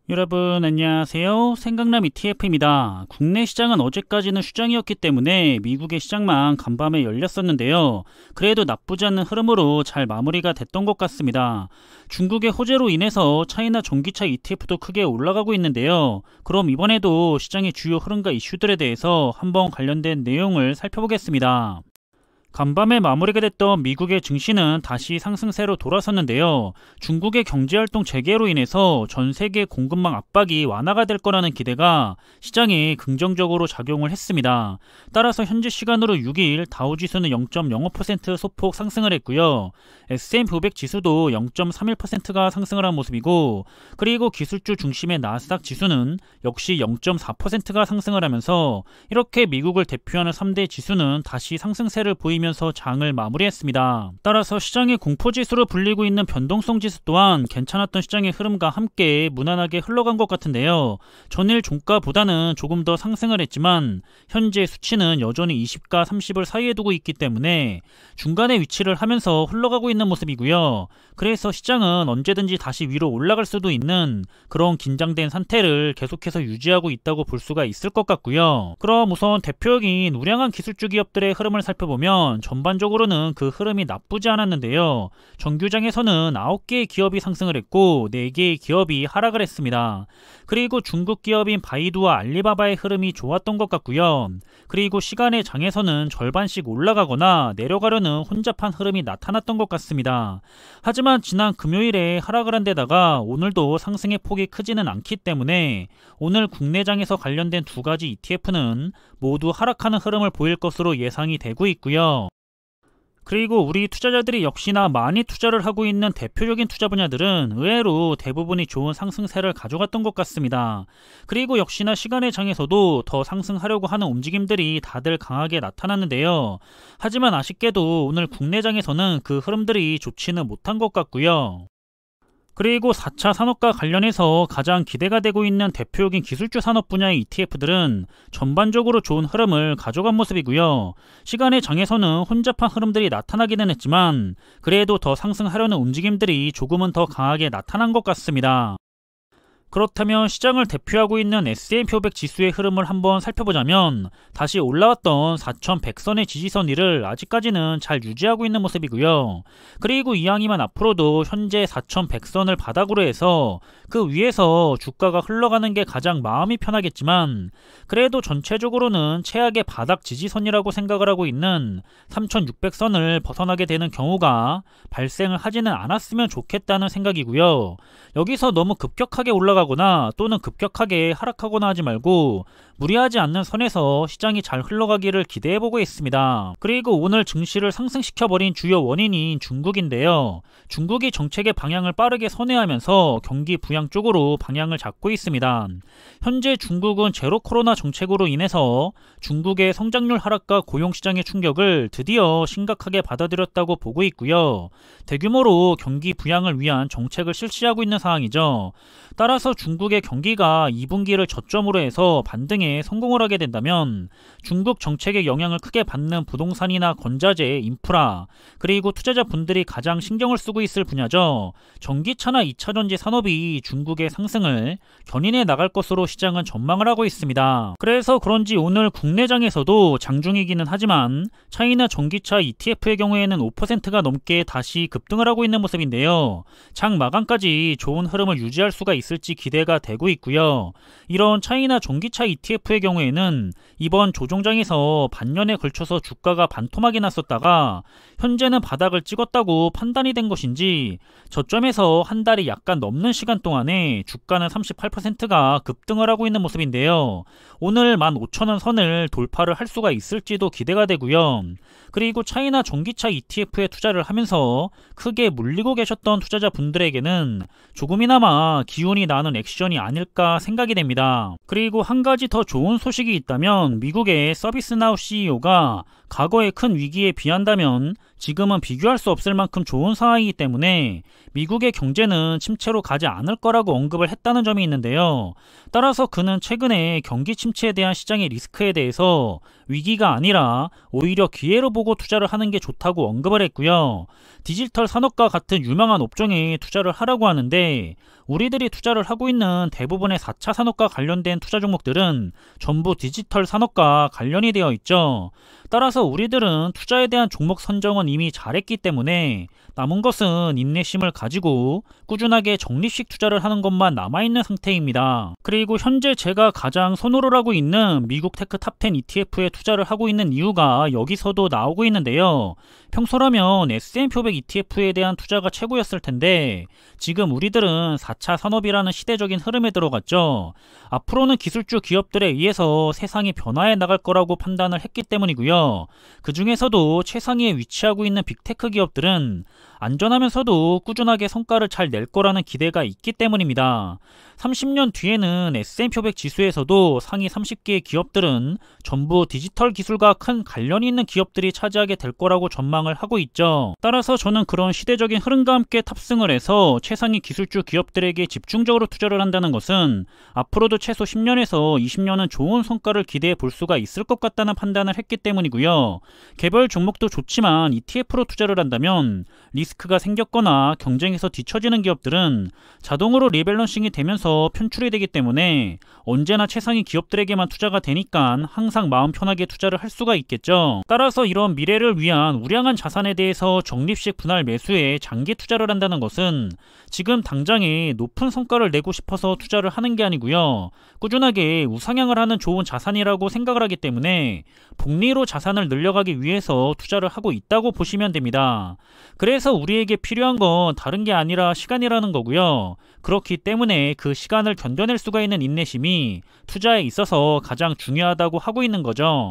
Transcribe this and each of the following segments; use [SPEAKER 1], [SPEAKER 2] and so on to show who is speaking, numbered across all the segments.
[SPEAKER 1] 여러분 안녕하세요. 생강남 ETF입니다. 국내 시장은 어제까지는 휴장이었기 때문에 미국의 시장만 간밤에 열렸었는데요. 그래도 나쁘지 않는 흐름으로 잘 마무리가 됐던 것 같습니다. 중국의 호재로 인해서 차이나 전기차 ETF도 크게 올라가고 있는데요. 그럼 이번에도 시장의 주요 흐름과 이슈들에 대해서 한번 관련된 내용을 살펴보겠습니다. 간밤에 마무리가 됐던 미국의 증시는 다시 상승세로 돌아섰는데요. 중국의 경제활동 재개로 인해서 전 세계 공급망 압박이 완화가 될 거라는 기대가 시장에 긍정적으로 작용을 했습니다. 따라서 현지 시간으로 6일 다우지수는 0.05% 소폭 상승을 했고요. S&P 500 지수도 0.31%가 상승을 한 모습이고, 그리고 기술주 중심의 나스닥 지수는 역시 0.4%가 상승을 하면서 이렇게 미국을 대표하는 3대 지수는 다시 상승세를 보이면서 장을 마무리했습니다. 따라서 시장의 공포지수로 불리고 있는 변동성 지수 또한 괜찮았던 시장의 흐름과 함께 무난하게 흘러간 것 같은데요. 전일 종가보다는 조금 더 상승을 했지만 현재 수치는 여전히 20과 30을 사이에 두고 있기 때문에 중간에 위치를 하면서 흘러가고 있는 모습이고요. 그래서 시장은 언제든지 다시 위로 올라갈 수도 있는 그런 긴장된 상태를 계속해서 유지하고 있다고 볼 수가 있을 것 같고요. 그럼 우선 대표적인 우량한 기술주 기업들의 흐름을 살펴보면 전반적으로는 그 흐름이 나쁘지 않았는데요. 정규장에서는 9개의 기업이 상승을 했고 4개의 기업이 하락을 했습니다. 그리고 중국 기업인 바이두와 알리바바의 흐름이 좋았던 것 같고요. 그리고 시간의 장에서는 절반씩 올라가거나 내려가려는 혼잡한 흐름이 나타났던 것 같습니다. 하지만 지난 금요일에 하락을 한 데다가 오늘도 상승의 폭이 크지는 않기 때문에 오늘 국내장에서 관련된 두 가지 ETF는 모두 하락하는 흐름을 보일 것으로 예상이 되고 있고요. 그리고 우리 투자자들이 역시나 많이 투자를 하고 있는 대표적인 투자 분야들은 의외로 대부분이 좋은 상승세를 가져갔던 것 같습니다. 그리고 역시나 시간의 장에서도 더 상승하려고 하는 움직임들이 다들 강하게 나타났는데요. 하지만 아쉽게도 오늘 국내장에서는 그 흐름들이 좋지는 못한 것 같고요. 그리고 4차 산업과 관련해서 가장 기대가 되고 있는 대표적인 기술주 산업 분야의 ETF들은 전반적으로 좋은 흐름을 가져간 모습이고요. 시간의 장에서는 혼잡한 흐름들이 나타나기는 했지만 그래도 더 상승하려는 움직임들이 조금은 더 강하게 나타난 것 같습니다. 그렇다면 시장을 대표하고 있는 S&P 500 지수의 흐름을 한번 살펴보자면 다시 올라왔던 4100선의 지지선 위를 아직까지는 잘 유지하고 있는 모습이고요. 그리고 이왕이면 앞으로도 현재 4100선을 바닥으로 해서 그 위에서 주가가 흘러가는 게 가장 마음이 편하겠지만 그래도 전체적으로는 최악의 바닥 지지선이라고 생각을 하고 있는 3600선을 벗어나게 되는 경우가 발생을 하지는 않았으면 좋겠다는 생각이고요. 여기서 너무 급격하게 올라가거나 또는 급격하게 하락하거나 하지 말고 무리하지 않는 선에서 시장이 잘 흘러가기를 기대해보고 있습니다. 그리고 오늘 증시를 상승시켜버린 주요 원인인 중국인데요. 중국이 정책의 방향을 빠르게 선회하면서 경기 부양 쪽으로 방향을 잡고 있습니다. 현재 중국은 제로 코로나 정책으로 인해서 중국의 성장률 하락과 고용시장의 충격을 드디어 심각하게 받아들였다고 보고 있고요. 대규모로 경기 부양을 위한 정책을 실시하고 있는 상황이죠. 따라서 중국의 경기가 2분기를 저점으로 해서 반등에 성공을 하게 된다면 중국 정책의 영향을 크게 받는 부동산이나 건자재, 인프라, 그리고 투자자분들이 가장 신경을 쓰고 있을 분야죠. 전기차나 2차전지 산업이 중국의 상승을 견인해 나갈 것으로 시장은 전망을 하고 있습니다. 그래서 그런지 오늘 국내장에서도 장중이기는 하지만 차이나 전기차 ETF의 경우에는 5%가 넘게 다시 급등을 하고 있는 모습인데요. 장 마감까지 좋은 흐름을 유지할 수가 있을지 기대가 되고 있고요. 이런 차이나 전기차 ETF의 경우에는 이번 조정장에서 반년에 걸쳐서 주가가 반토막이 났었다가 현재는 바닥을 찍었다고 판단이 된 것인지 저점에서 한 달이 약간 넘는 시간 동안에 주가는 38%가 급등을 하고 있는 모습인데요. 오늘 15,000원 선을 돌파를 할 수가 있을지도 기대가 되고요. 그리고 차이나 전기차 ETF에 투자를 하면서 크게 물리고 계셨던 투자자분들에게는 조금이나마 기운이 나는 액션이 아닐까 생각이 됩니다. 그리고 한 가지 더 좋은 소식이 있다면 미국의 서비스나우 CEO가 과거의 큰 위기에 비한다면 지금은 비교할 수 없을 만큼 좋은 상황이기 때문에 미국의 경제는 침체로 가지 않을 거라고 언급을 했다는 점이 있는데요. 따라서 그는 최근에 경기 침체에 대한 시장의 리스크에 대해서 위기가 아니라 오히려 기회로 보고 투자를 하는 게 좋다고 언급을 했고요. 디지털 산업과 같은 유망한 업종에 투자를 하라고 하는데, 우리들이 투자를 하고 있는 대부분의 4차 산업과 관련된 투자 종목들은 전부 디지털 산업과 관련이 되어 있죠. 따라서 우리들은 투자에 대한 종목 선정은 이미 잘했기 때문에 남은 것은 인내심을 가지고 꾸준하게 적립식 투자를 하는 것만 남아있는 상태입니다. 그리고 현재 제가 가장 선호를 하고 있는 미국 테크 탑10 ETF에 투자를 하고 있는 이유가 여기서도 나오고 있는데요. 평소라면 S&P 500 ETF에 대한 투자가 최고였을 텐데 지금 우리들은 4차 산업이라는 시대적인 흐름에 들어갔죠. 앞으로는 기술주 기업들에 의해서 세상이 변화해 나갈 거라고 판단을 했기 때문이고요. 그 중에서도 최상위에 위치하고 있는 빅테크 기업들은 안전하면서도 꾸준하게 성과를 잘 낼 거라는 기대가 있기 때문입니다. 30년 뒤에는 S&P 500 지수에서도 상위 30개의 기업들은 전부 디지털 기술과 큰 관련이 있는 기업들이 차지하게 될 거라고 전망을 하고 있죠. 따라서 저는 그런 시대적인 흐름과 함께 탑승을 해서 최상위 기술주 기업들에게 집중적으로 투자를 한다는 것은 앞으로도 최소 10년에서 20년은 좋은 성과를 기대해 볼 수가 있을 것 같다는 판단을 했기 때문이고요. 개별 종목도 좋지만 ETF로 투자를 한다면 리스크가 생겼거나 경쟁에서 뒤처지는 기업들은 자동으로 리밸런싱이 되면서 편출이 되기 때문에 언제나 최상위 기업들에게만 투자가 되니까 항상 마음 편하게 투자를 할 수가 있겠죠. 따라서 이런 미래를 위한 우량한 자산에 대해서 적립식 분할 매수에 장기 투자를 한다는 것은 지금 당장에 높은 성과를 내고 싶어서 투자를 하는 게 아니고요. 꾸준하게 우상향을 하는 좋은 자산이라고 생각을 하기 때문에 복리로 자산을 늘려가기 위해서 투자를 하고 있다고 보시면 됩니다. 그래서 우리에게 필요한 건 다른 게 아니라 시간이라는 거고요. 그렇기 때문에 그 시간을 견뎌낼 수가 있는 인내심이 투자에 있어서 가장 중요하다고 하고 있는 거죠.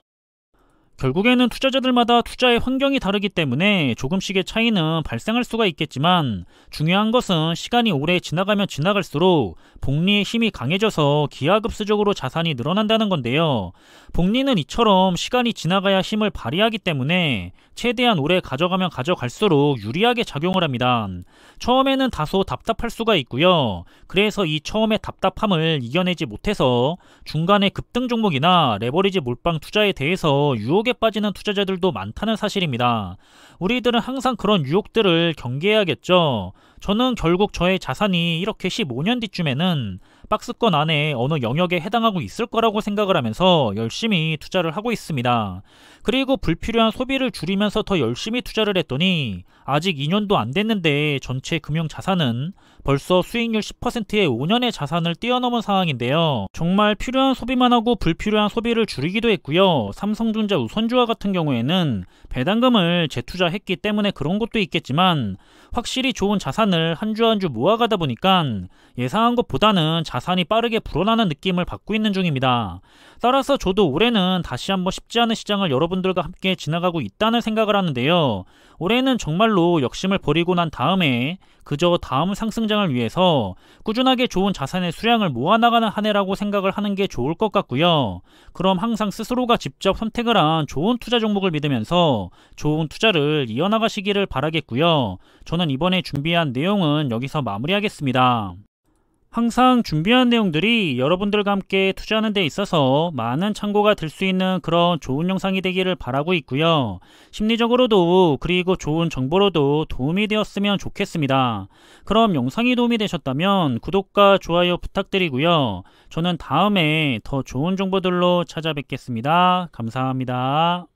[SPEAKER 1] 결국에는 투자자들마다 투자의 환경이 다르기 때문에 조금씩의 차이는 발생할 수가 있겠지만 중요한 것은 시간이 오래 지나가면 지나갈수록 복리의 힘이 강해져서 기하급수적으로 자산이 늘어난다는 건데요. 복리는 이처럼 시간이 지나가야 힘을 발휘하기 때문에 최대한 오래 가져가면 가져갈수록 유리하게 작용을 합니다. 처음에는 다소 답답할 수가 있고요. 그래서 이 처음의 답답함을 이겨내지 못해서 중간에 급등 종목이나 레버리지 몰빵 투자에 대해서 유혹에 빠지는 투자자들도 많다는 사실입니다. 우리들은 항상 그런 유혹들을 경계해야겠죠. 저는 결국 저의 자산이 이렇게 15년 뒤쯤에는 박스권 안에 어느 영역에 해당하고 있을 거라고 생각을 하면서 열심히 투자를 하고 있습니다. 그리고 불필요한 소비를 줄이면서 더 열심히 투자를 했더니 아직 2년도 안 됐는데 전체 금융자산은 벌써 수익률 10%의 5년의 자산을 뛰어넘은 상황인데요. 정말 필요한 소비만 하고 불필요한 소비를 줄이기도 했고요. 삼성전자 우선주와 같은 경우에는 배당금을 재투자했기 때문에 그런 것도 있겠지만 확실히 좋은 자산을 한 주 한 주 모아가다 보니까 예상한 것보다는 자산이 빠르게 불어나는 느낌을 받고 있는 중입니다. 따라서 저도 올해는 다시 한번 쉽지 않은 시장을 여러분들과 함께 지나가고 있다는 생각을 하는데요. 올해는 정말로 욕심을 버리고 난 다음에 그저 다음 상승장을 위해서 꾸준하게 좋은 자산의 수량을 모아나가는 한 해라고 생각을 하는 게 좋을 것 같고요. 그럼 항상 스스로가 직접 선택을 한 좋은 투자 종목을 믿으면서 좋은 투자를 이어나가시기를 바라겠고요. 저는 이번에 준비한 내용은 여기서 마무리하겠습니다. 항상 준비한 내용들이 여러분들과 함께 투자하는 데 있어서 많은 참고가 될 수 있는 그런 좋은 영상이 되기를 바라고 있고요. 심리적으로도 그리고 좋은 정보로도 도움이 되었으면 좋겠습니다. 그럼 영상이 도움이 되셨다면 구독과 좋아요 부탁드리고요. 저는 다음에 더 좋은 정보들로 찾아뵙겠습니다. 감사합니다.